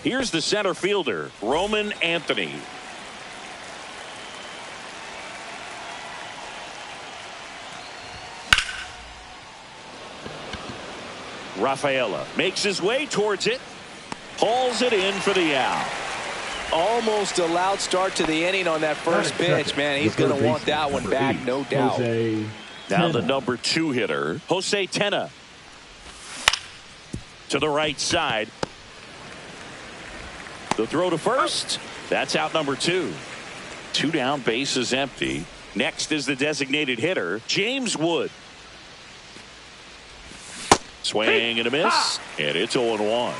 Here's the center fielder, Roman Anthony. Rafaela makes his way towards it. Hauls it in for the out. Almost a loud start to the inning on that first pitch, man. He's going to want that one back, no doubt. Now the number 2 hitter, Jose Tena. To the right side. The throw to first. That's out number 2. 2 down, bases empty. Next is the designated hitter, James Wood. Swing and a miss, and it's 0-1.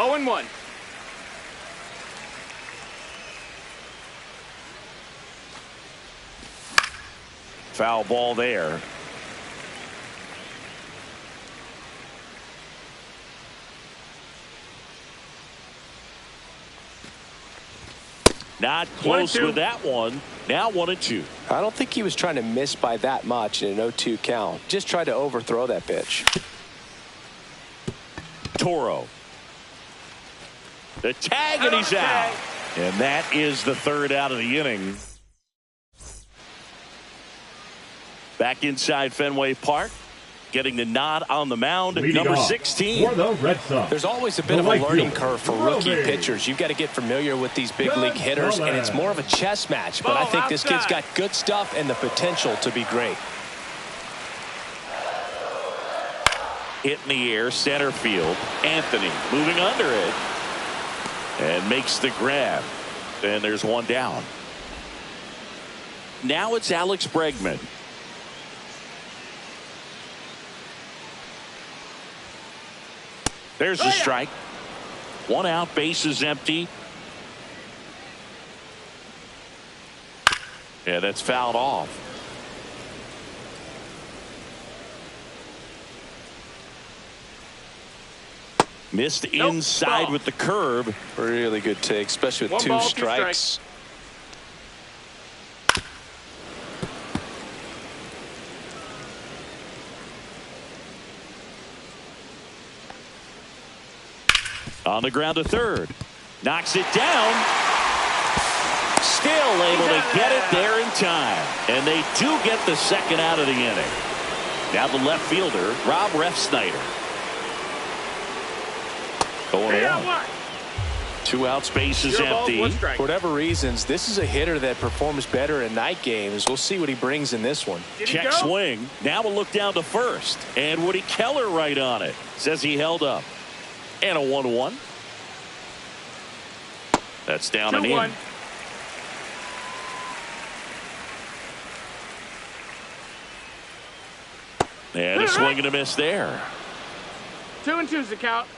0-1. Foul ball there. Not close with that one. Now 1-2. I don't think he was trying to miss by that much in an 0-2 count. Just tried to overthrow that pitch. Toro. The tag, and he's out. And that is the third out of the inning. Back inside Fenway Park. Getting the nod on the mound, number 16. For the Red Sox. There's always a bit of a learning curve for rookie pitchers. You've got to get familiar with these big league hitters, and it's more of a chess match. But I think this kid's got good stuff and the potential to be great. Hit in the air, center field. Anthony moving under it. And makes the grab. And there's one down. Now it's Alex Bregman. There's the strike. One out, base is empty. Yeah, that's fouled off. Missed inside with the curve. Really good take, especially with two strikes. On the ground to third. Knocks it down. Still able to get it there in time. And they do get the second out of the inning. Now the left fielder, Rob Refsnyder. Going on. 2 outs, base is empty. For whatever reasons, this is a hitter that performs better in night games. We'll see what he brings in this one. Check swing. Now we'll look down to first. And Woody Keller right on it. Says he held up. And a 1-1. That's down and in. And a swing and a miss there. 2-2's the count.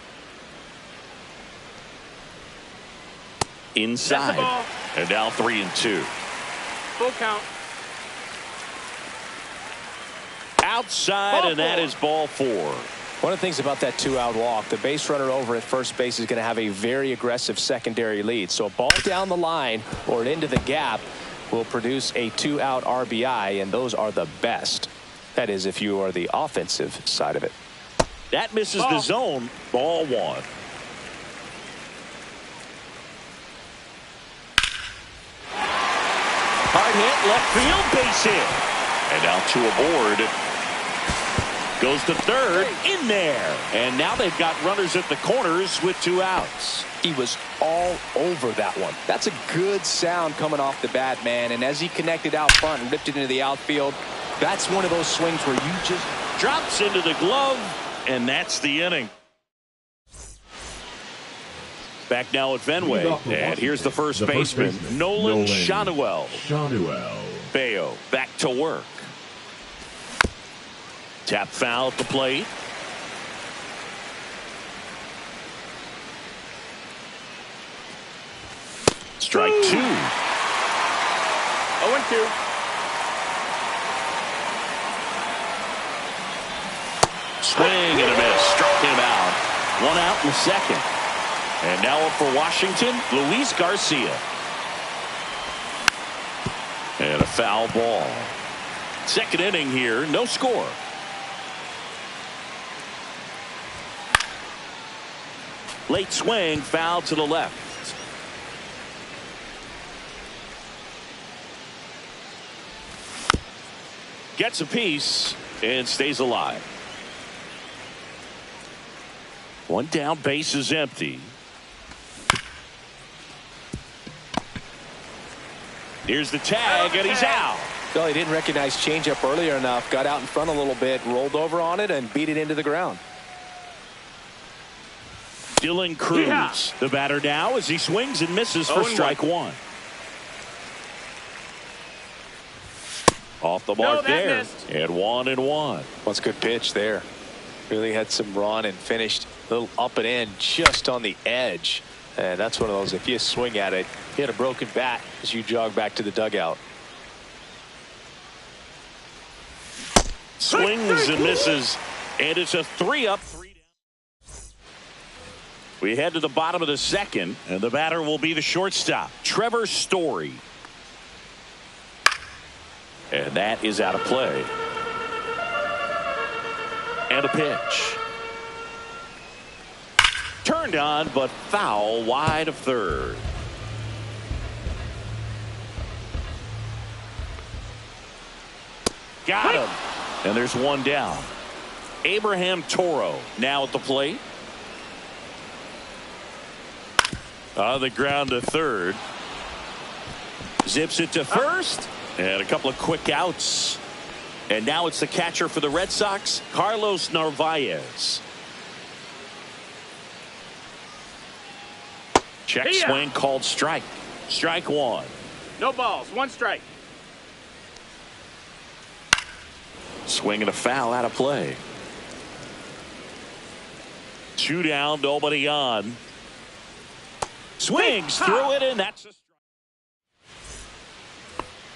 Inside. And now 3-2. Full count. Outside, and that is ball 4. One of the things about that 2-out walk, the base runner over at first base is going to have a very aggressive secondary lead. So a ball down the line or into the gap will produce a 2-out RBI, and those are the best. That is, if you are the offensive side of it. That misses the zone. Ball 1. Hard hit, left field, base hit. And now 2 aboard. Goes to third, in there. And now they've got runners at the corners with 2 outs. He was all over that one. That's a good sound coming off the bat, man. And as he connected out front and ripped it into the outfield, that's one of those swings where you just... Drops into the glove, and that's the inning. Back now at Fenway. And here's the first baseman, Nolan Schanuel. Bayo back to work. Tap foul at the plate. Strike 2. 0-2. Swing and a miss. Struck him out. 1 out in the second. And now up for Washington, Luis Garcia. And a foul ball. Second inning here, no score. Late swing, foul to the left. Gets a piece and stays alive. 1 down, base is empty. Here's the tag, and he's out. Well, he didn't recognize changeup earlier enough, got out in front a little bit, rolled over on it, and beat it into the ground. Dylan Cruz, the batter now as he swings and misses for strike 1. Off the mark there, and 1-1. That's a good pitch there. Really had some run and finished a little up and in just on the edge. And that's one of those, if you swing at it, hit a broken bat as you jog back to the dugout. Swings and misses, and it's a 3-up, 3 down. We head to the bottom of the second, and the batter will be the shortstop, Trevor Story. And that is out of play. And a pitch. Turned on, but foul wide of third. Got him. And there's one down. Abraham Toro now at the plate. On the ground to third. Zips it to first. And a couple of quick outs. And now it's the catcher for the Red Sox, Carlos Narvaez. Check swing called strike. Strike one. No balls. 1 strike. Swing and a foul out of play. 2 down, nobody on. Swings through it, and that's a strike.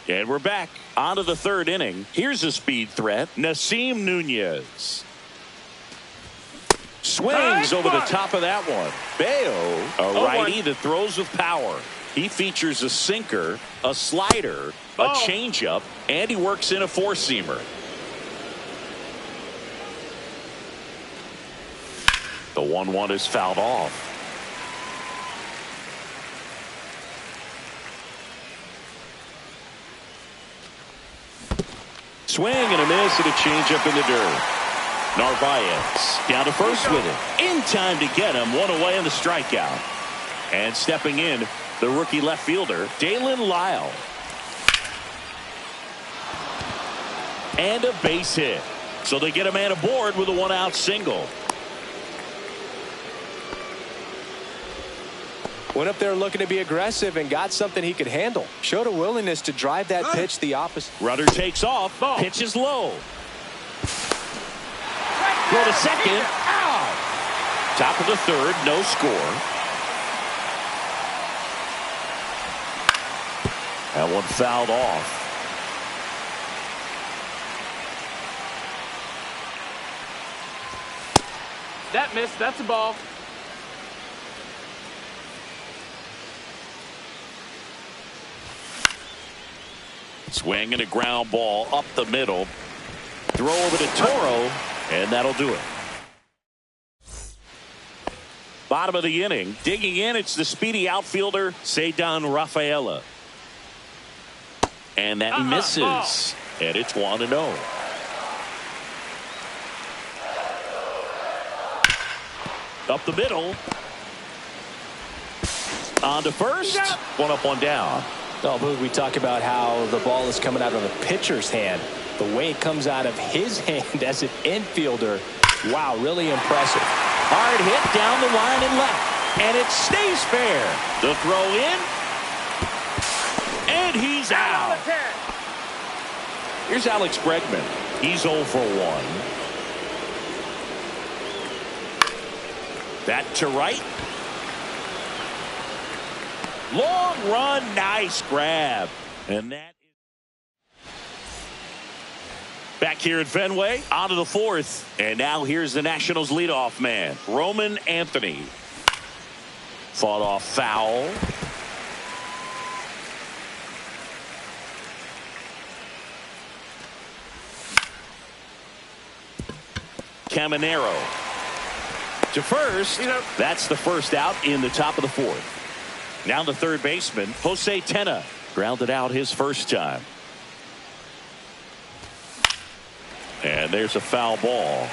And we're back onto the third inning. Here's a speed threat, Nasim Nunez. Swings over the top of that one. Bayo, a righty that throws with power. He features a sinker, a slider, a changeup, and he works in a four-seamer. The 1-1 is fouled off. Swing and a miss and a changeup in the dirt. Narvaez down to first with it. In time to get him. One away on the strikeout. And stepping in, the rookie left fielder, Dalen Lyle. And a base hit. So they get a man aboard with a 1-out single. Went up there looking to be aggressive and got something he could handle. Showed a willingness to drive that pitch the opposite. Runner takes off. Pitch is low. Throw to second. Out. Top of the third. No score. That one fouled off. That missed. That's a ball. Swing and a ground ball up the middle. Throw over to Toro, and that'll do it. Bottom of the inning. Digging in, it's the speedy outfielder, Ceddanne Rafaela. And that misses. And it's 1-0. Up the middle. On to first. 1 up, 1 down. Oh, Boog, we talk about how the ball is coming out of the pitcher's hand. The way it comes out of his hand as an infielder. Wow, really impressive. Hard hit down the line and left. And it stays fair. The throw in. And he's out. Here's Alex Bregman. He's 0 for 1. That to right. Long run, nice grab. And that is back here at Fenway, on to the fourth. And now here's the Nationals leadoff man, Roman Anthony. Fought off foul. Caminero to first. That's the first out in the top of the fourth. Now the third baseman, Jose Tena, grounded out his first time. And there's a foul ball.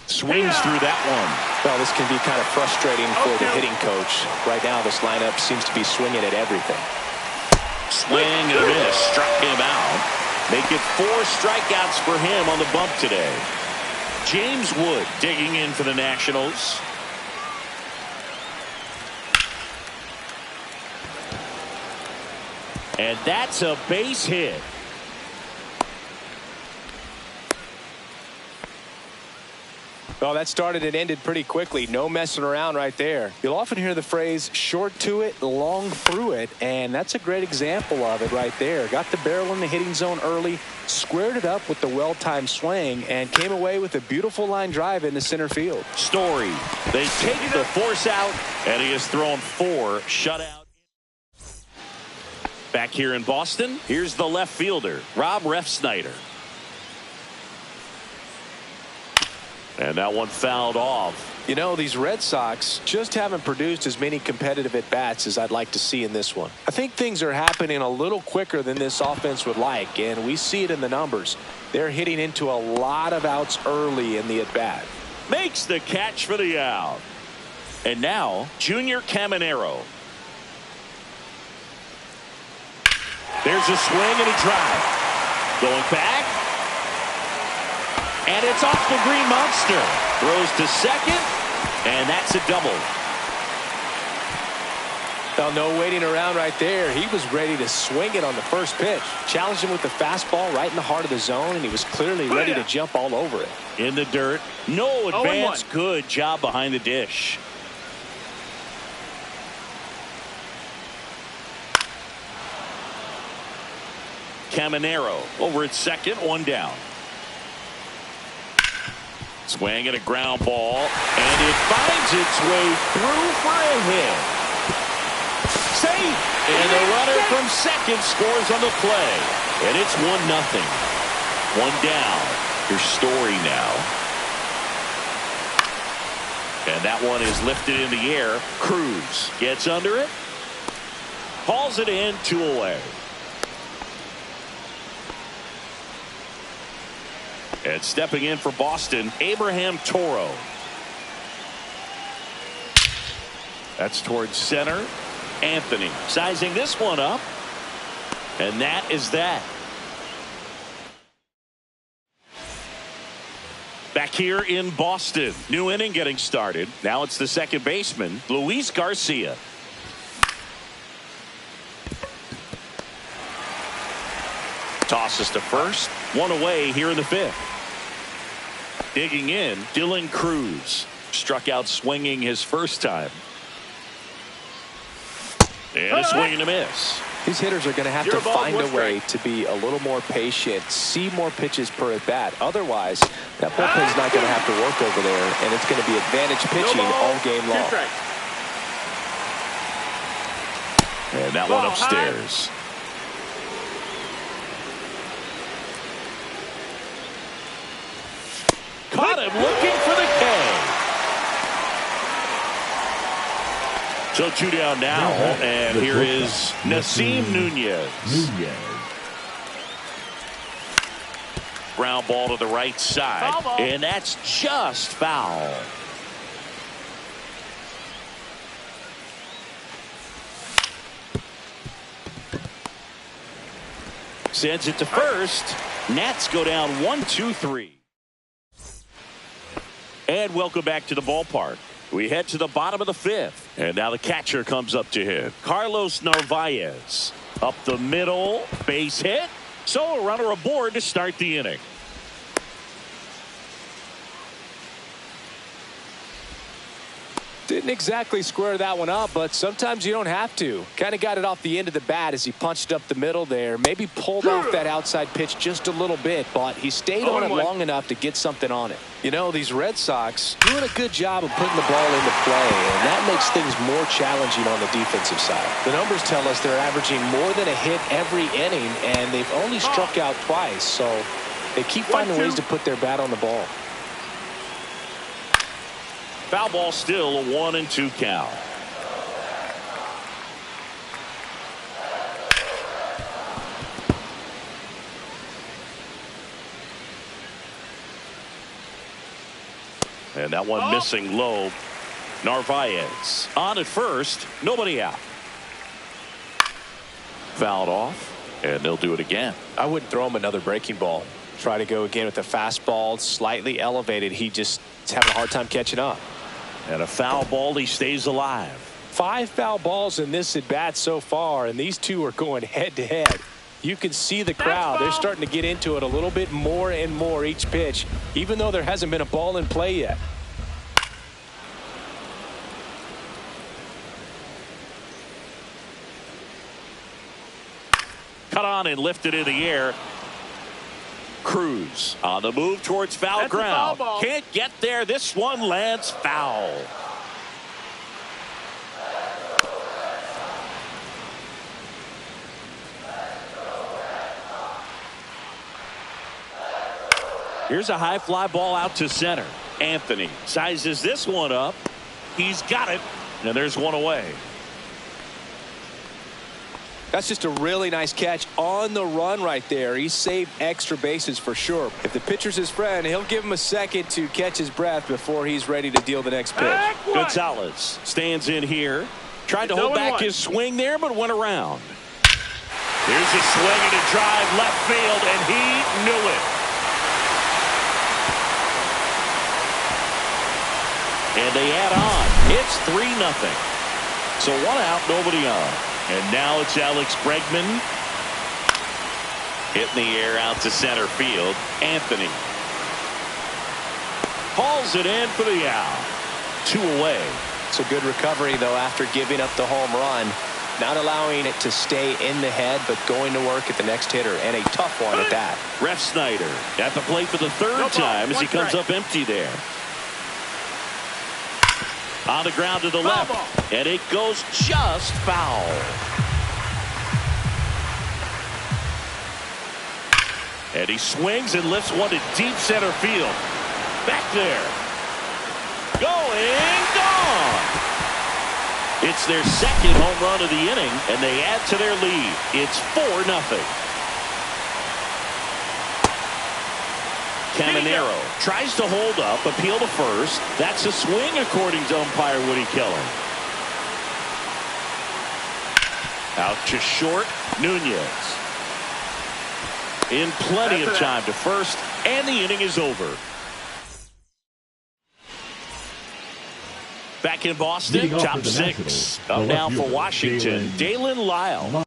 Swings through that one. Well, this can be kind of frustrating for the hitting coach. Right now, this lineup seems to be swinging at everything. Swing and a miss. Struck him out. Make it 4 strikeouts for him on the bump today. James Wood digging in for the Nationals. And that's a base hit. Well, that started and ended pretty quickly. No messing around right there. You'll often hear the phrase short to it, long through it, and that's a great example of it right there. Got the barrel in the hitting zone early, squared it up with the well-timed swing, and came away with a beautiful line drive into center field. Story. They take the force out, and he has thrown 4 shutout. Back here in Boston, here's the left fielder, Rob Refsnyder. And that one fouled off. You know, these Red Sox just haven't produced as many competitive at-bats as I'd like to see in this one. I think things are happening a little quicker than this offense would like, and we see it in the numbers. They're hitting into a lot of outs early in the at-bat. Makes the catch for the out. And now, Junior Caminero. There's a swing and a drive. Going back. And it's off the Green Monster. Throws to second. And that's a double. Well, no waiting around right there. He was ready to swing it on the first pitch. Challenged him with the fastball right in the heart of the zone, and he was clearly ready to jump all over it. In the dirt. No advance. Good job behind the dish. Caminero over at second, 1 down. Swing and a ground ball, and it finds its way through for a hit. Safe, and the runner from second scores on the play, and it's 1-0. 1 down. Your Story now. And that one is lifted in the air. Cruz gets under it, hauls it in, 2 away. And stepping in for Boston, Abraham Toro. That's towards center. Anthony sizing this one up. And that is that. Back here in Boston. New inning getting started. Now it's the second baseman, Luis Garcia. Tosses to first. 1 away here in the 5th. Digging in, Dylan Cruz. Struck out swinging his first time. And a swing and a miss. These hitters are going to have to find a way to be a little more patient, see more pitches per at bat. Otherwise, that bullpen is not going to have to work over there, and it's going to be advantage pitching all game long. And that one upstairs. Caught him looking for the K. So 2 down now, and here is Nasim Nunez. Ground ball to the right side, and that's just foul. Sends it to first. Nats go down 1-2-3. And welcome back to the ballpark. We head to the bottom of the 5th. And now the catcher comes up to hit. Carlos Narvaez. Up the middle. Base hit. So a runner aboard to start the inning. Didn't exactly square that one up, but sometimes you don't have to. Kind of got it off the end of the bat as he punched up the middle there. Maybe pulled off that outside pitch just a little bit, but he stayed on it long enough to get something on it. You know, these Red Sox doing a good job of putting the ball into play, and that makes things more challenging on the defensive side. The numbers tell us they're averaging more than a hit every inning, and they've only struck out twice, so they keep finding ways to put their bat on the ball. Foul ball still, a 1-2 count. And that one missing low. Narvaez on at first, nobody out. Fouled off, and they'll do it again. I wouldn't throw him another breaking ball. Try to go again with the fastball, slightly elevated. He just is having a hard time catching up. And a foul ball, he stays alive. 5 foul balls in this at bat so far, and these two are going head to head. You can see the crowd. They're starting to get into it a little bit more and more each pitch, even though there hasn't been a ball in play yet. Cut on and lifted in the air. Cruz on the move towards foul ground. Can't get there. This one lands foul. Here's a high fly ball out to center. Anthony sizes this one up. He's got it. And there's one away. That's just a really nice catch on the run right there. He saved extra bases for sure. If the pitcher's his friend, he'll give him a second to catch his breath before he's ready to deal the next pitch. Gonzalez stands in here. Tried to hold back his swing there, but went around. Here's a swing and a drive left field, and he knew it. And they add on. It's 3-0. So 1 out, nobody on. And now it's Alex Bregman. Hitting the air out to center field. Anthony hauls it in for the out. 2 away. It's a good recovery, though, after giving up the home run. Not allowing it to stay in the head, but going to work at the next hitter, and a tough one at that. Refsnyder at the plate for the 3rd time as he comes up empty there. On the ground to the left, and it goes just foul. And he swings and lifts one to deep center field. Back there. Going, gone. It's their 2nd home run of the inning, and they add to their lead. It's 4-0. Caminero tries to hold up, appeal to first. That's a swing according to umpire Woody Keller. Out to short, Nunez. In plenty of time to first, and the inning is over. Back in Boston, top 6. Up now for Washington, Dalen Lyle.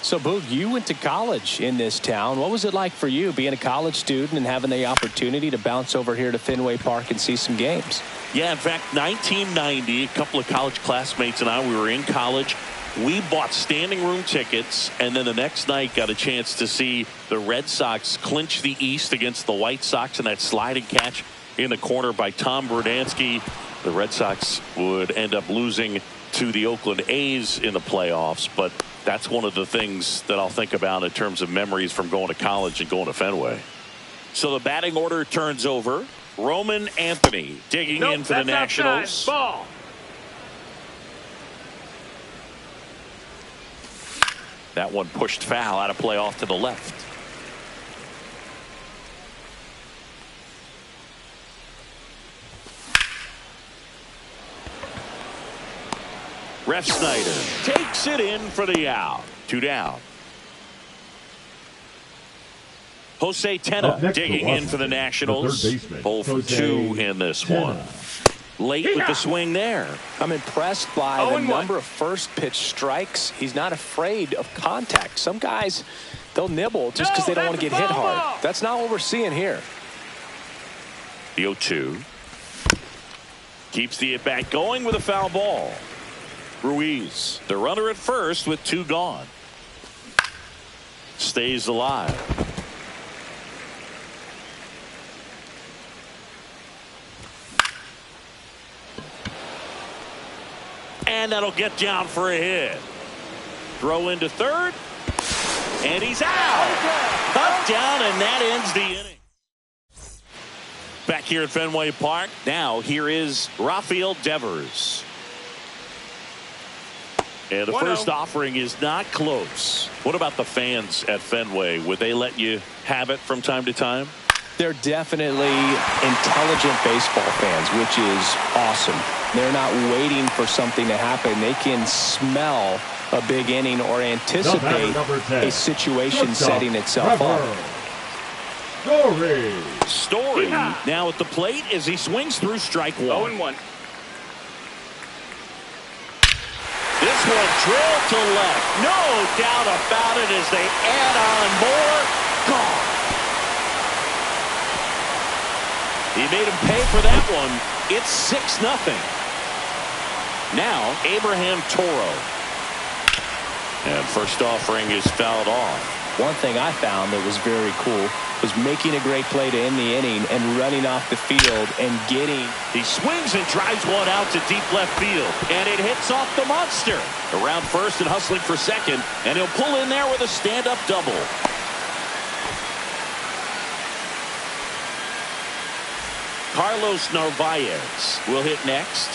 So, Boog, you went to college in this town. What was it like for you being a college student and having the opportunity to bounce over here to Fenway Park and see some games? Yeah, in fact, 1990, a couple of college classmates and I, we were in college. We bought standing room tickets, and then the next night got a chance to see the Red Sox clinch the East against the White Sox in that sliding catch in the corner by Tom Verdansky. The Red Sox would end up losing to the Oakland A's in the playoffs, but that's one of the things that I'll think about in terms of memories from going to college and going to Fenway. So the batting order turns over. Roman Anthony digging in for the Nationals. Ball. That one pushed foul out of play off to the left. Refsnyder takes it in for the out. 2 down. Jose Tena digging in for the Nationals. 0 for 2 in this one. Late with the swing there. I'm impressed by the number of first pitch strikes. He's not afraid of contact. Some guys, they'll nibble just because they don't want to get hit hard. That's not what we're seeing here. The 0-2. Keeps the at-bat going with a foul ball. Ruiz, the runner at first with 2 gone. Stays alive. And that'll get down for a hit. Throw into third. And he's out. Up, down, and that ends the inning. Back here at Fenway Park. Now here is Rafael Devers. And the first offering is not close. What about the fans at Fenway? Would they let you have it from time to time? They're definitely intelligent baseball fans, which is awesome. They're not waiting for something to happen. They can smell a big inning or anticipate a situation setting itself up. Story now at the plate as he swings through strike 1. 0-1. This one drilled to left. No doubt about it as they add on more. Gone. He made him pay for that one. It's 6-0. Now Abraham Toro. And first offering is fouled off. One thing I found that was very cool was making a great play to end the inning and running off the field and getting. He swings and drives one out to deep left field. And it hits off the monster. Around first and hustling for second. And he'll pull in there with a stand-up double. Carlos Narvaez will hit next.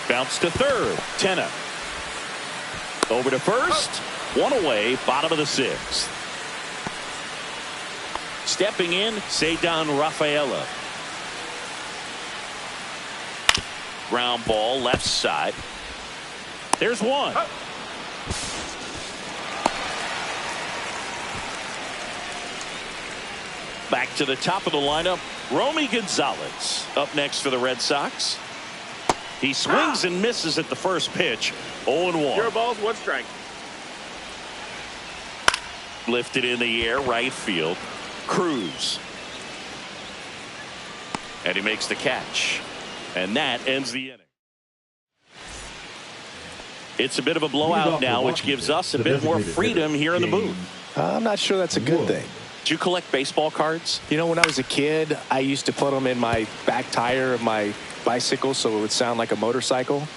Bounce to third. Tena. Over to first. One away. Bottom of the 6th. Stepping in, Ceddanne Rafaela. Ground ball left side. There's one. Back to the top of the lineup, Romy Gonzalez up next for the Red Sox. He swings and misses at the first pitch. 0-1. 0 balls, 1 strike. Lifted in the air, right field. Cruz. And he makes the catch. And that ends the inning. It's a bit of a blowout now, which gives us a bit more freedom here in the booth. I'm not sure that's a good thing. Do you collect baseball cards? You know, when I was a kid, I used to put them in my back tire of my bicycle so it would sound like a motorcycle.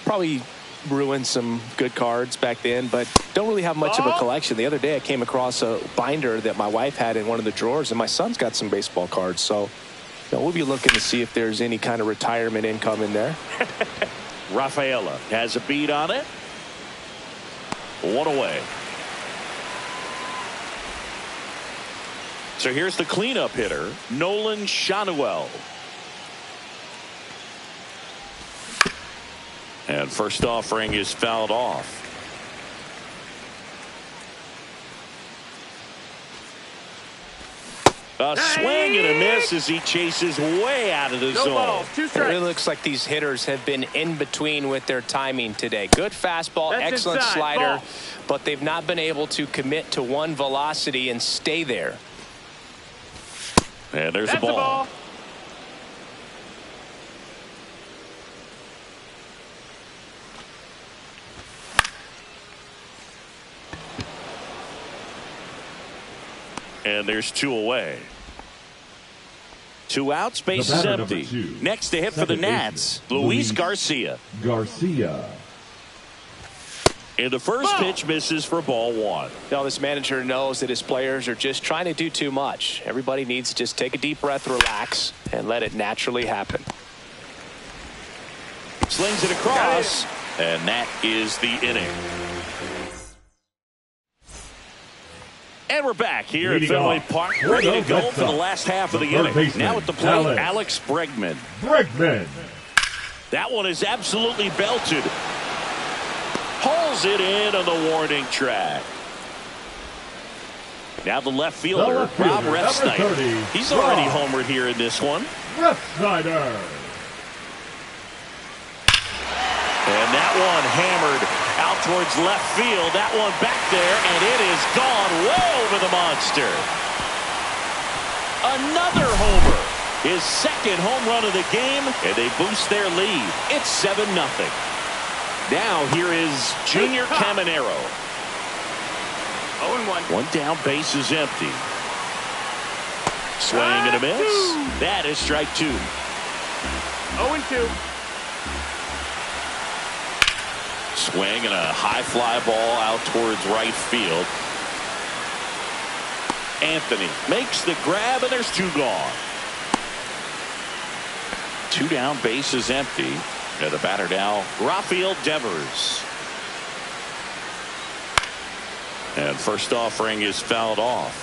Probably ruined some good cards back then, but don't really have much of a collection. The other day I came across a binder that my wife had in one of the drawers, and my son's got some baseball cards. So, you know, we'll be looking to see if there's any kind of retirement income in there. Rafaela has a beat on it. 1 away. So here's the cleanup hitter, Nolan Schanuel. And first offering is fouled off. A swing and a miss as he chases way out of the zone. Balls, 2 It strikes. really looks like these hitters have been in between with their timing today. Good fastball, That's excellent inside. slider, Ball. but they've not been able to commit to one velocity and stay there. And there's That's the ball. And there's 2 away. 2 outs, base is empty. Next to hit for the Nats, Luis Garcia. And the first pitch misses for ball 1. Now, this manager knows that his players are just trying to do too much. Everybody needs to just take a deep breath, relax, and let it naturally happen. Slings it across, and that is the inning. And we're back here at Fenway Park, ready to go for the last half of the inning. Now at the plate, Alex Bregman. That one is absolutely belted. Hauls it in on the warning track. Now the left fielder, Rob Refsnyder. He's already homered here in this one. Refsnyder. And that one hammered out towards left field. That one back there, and it is gone way over the monster. Another homer. His second home run of the game, and they boost their lead. It's 7-0. Now here is Junior Caminero. 0-1. One down, base is empty. Swing and a miss. That is strike 2. 0-2. Swing and a high fly ball out towards right field. Anthony makes the grab, and there's 2 gone. 2 down, base is empty. And the batter now, Rafael Devers. And first offering is fouled off.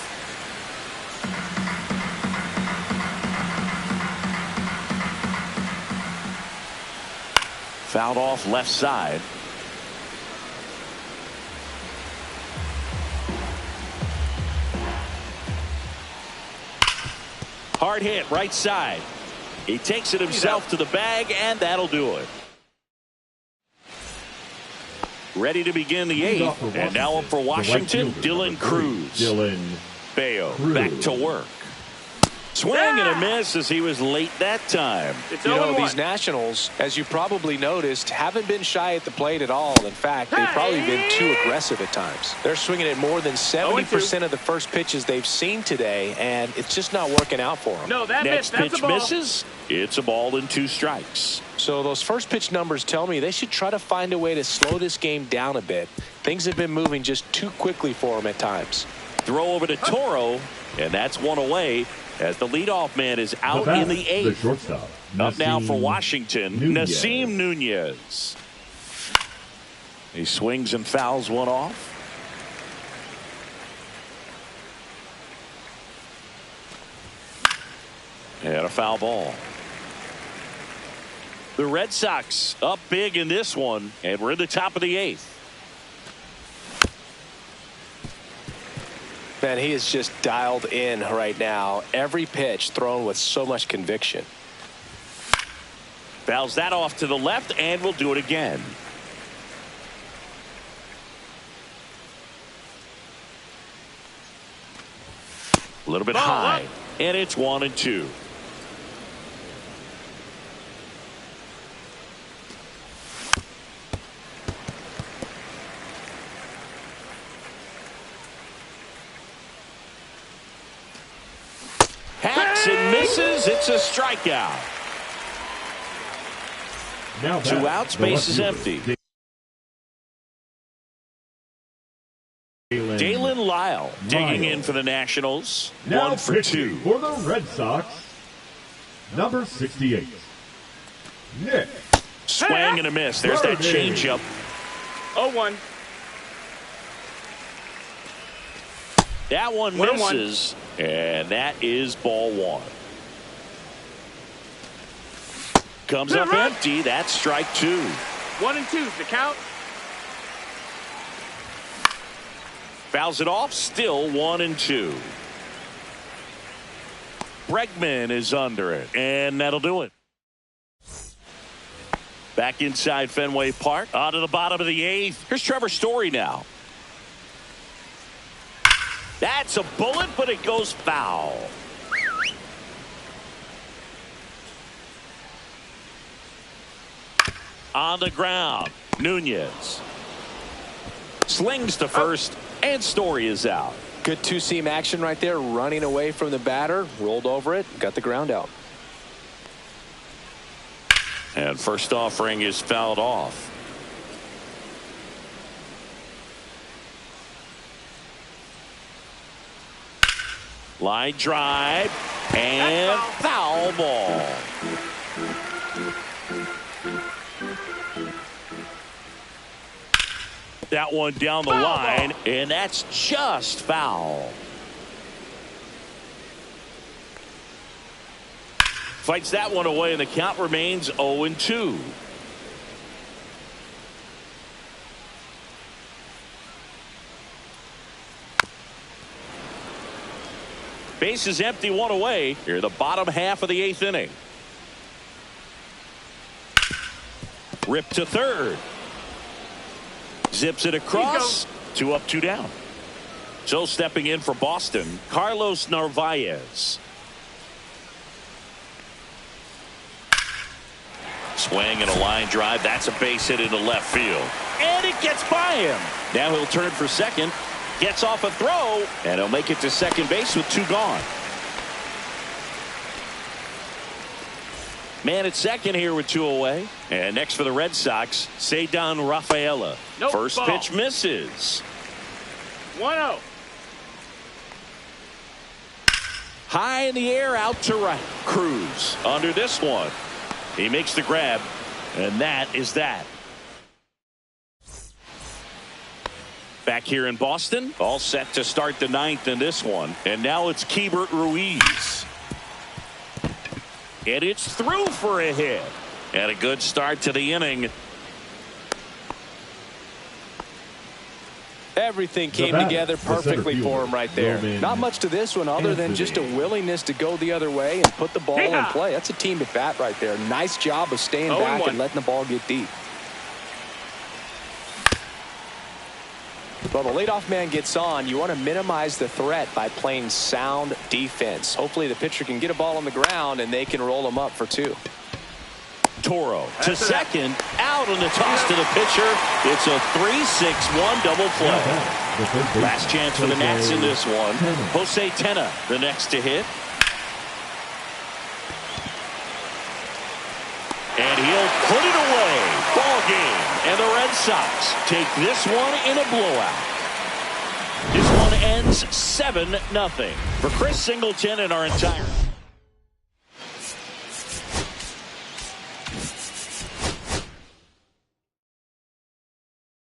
Fouled off left side. Hard hit right side. He takes it himself to the bag, and that'll do it. Ready to begin the 8th. And now up for Washington, Dylan Cruz. Dylan Bayo Cruz. back to work. Swing and a miss as he was late that time. It's You know, 0-1. these Nationals, as you probably noticed, haven't been shy at the plate at all. In fact, they've probably been too aggressive at times. They're swinging at more than 70% of the first pitches they've seen today, and it's just not working out for them. No, that Next missed. That's a pitch ball. misses. It's a ball and 2 strikes. So those first pitch numbers tell me they should try to find a way to slow this game down a bit. Things have been moving just too quickly for them at times. Throw over to Toro, and that's one away as the leadoff man is out in the 8th. The shortstop. Up now for Nasim Washington, Nunez. Nasim Nunez. He swings and fouls one off. And a foul ball. The Red Sox up big in this one, and we're in the top of the 8th. Man, he is just dialed in right now. Every pitch thrown with so much conviction. Fouls that off to the left, and we'll do it again. A little bit Ball high, up. and it's 1-2. Hacks and misses. It's a strikeout. Now 2 back, outs, the base is left fielder, empty. Dalen Lyle digging in for the Nationals. Now 1 for pitching 2. for the Red Sox, number 68, Nick. Swing and a miss. There's that Birdie. changeup. 0-1. That one 1-1. misses, and that is ball 1. Comes up empty. That's strike 2. 1-2 is the count. Fouls it off. Still 1-2. Bregman is under it, and that'll do it. Back inside Fenway Park. On to the bottom of the 8th. Here's Trevor Story now. That's a bullet, but it goes foul. On the ground, Nunez slings to first, and Story is out. Good two-seam action right there, running away from the batter, rolled over it, got the ground out. And first offering is fouled off. Line drive and foul ball. That one down the line, and that's just foul. Fights that one away, and the count remains 0-2. Base is empty, one away. Here, the bottom half of the 8th inning. Rip to third. Zips it across. 2 up, 2 down. So stepping in for Boston, Carlos Narvaez. Swing and a line drive. That's a base hit into left field. And it gets by him. Now he'll turn for second. Gets off a throw. And he'll make it to second base with 2 gone. Man at second here with 2 away. And next for the Red Sox, Ceddanne Rafaela. Nope, First ball. pitch misses. 1-0. High in the air, out to right. Cruz under this one. He makes the grab, and that is that. Back here in Boston, all set to start the 9th in this one. And now it's Keibert Ruiz. And it's through for a hit. And a good start to the inning. Everything came together perfectly for him right there. Not much to this one other than just a willingness to go the other way and put the ball in play. That's a team at bat right there. Nice job of staying back and letting the ball get deep. Well, the leadoff man gets on. You want to minimize the threat by playing sound defense. Hopefully the pitcher can get a ball on the ground and they can roll him up for 2. Toro to second, out on the toss to the pitcher. It's a 3-6-1 double play. Last chance for the Nats in this one. Jose Tena, the next to hit. And he'll put it away. Ball game. And the Red Sox take this one in a blowout. This one ends 7-0. For Chris Singleton and our entire